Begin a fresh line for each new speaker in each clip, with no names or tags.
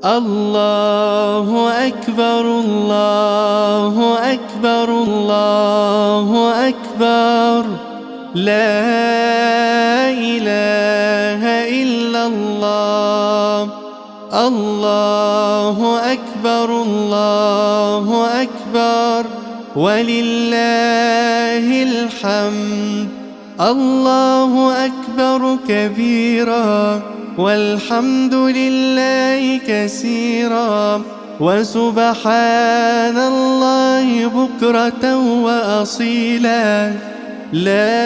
الله أكبر الله أكبر الله أكبر لا إله إلا الله الله أكبر الله أكبر ولله الحمد الله أكبر كبيرا والحمد لله كثيرا وسبحان الله بكرة وأصيلا لا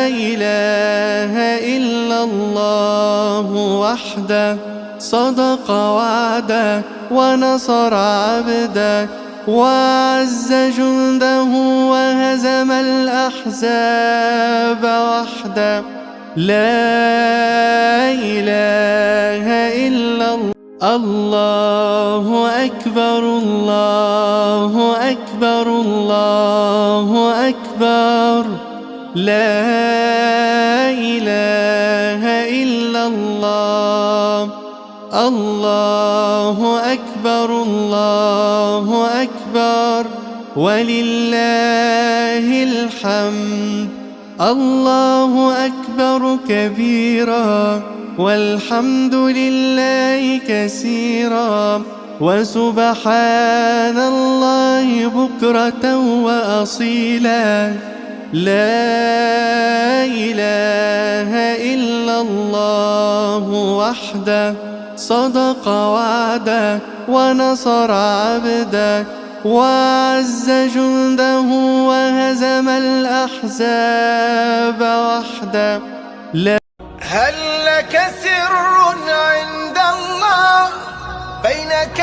إله إلا الله وحده صدق وعده ونصر عبده وأعز جنده وهزم الأحزاب وحده لا إله إلا الله الله أكبر الله أكبر الله أكبر لا إله إلا الله الله أكبر الله أكبر ولله الحمد الله أكبر كبيرا والحمد لله كثيرا وسبحان الله بكرة وأصيلا لا إله إلا الله وحده صدق وعده ونصر عبده وأعز جنده وهزم الأحزاب وحده
هل لك سر عند الله بينك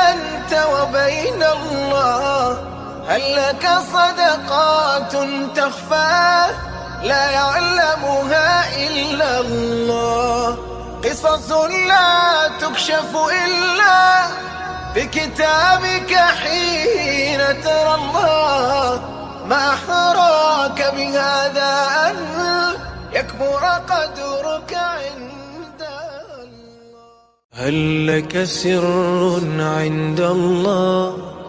أنت وبين الله هل لك صدقات تخفى لا يعلمها إلا الله قصص لا تكشف إلا بكتابك حين ترى الله ما أحراك بهذا أن يكبر قدرك عند الله هل لك سر عند الله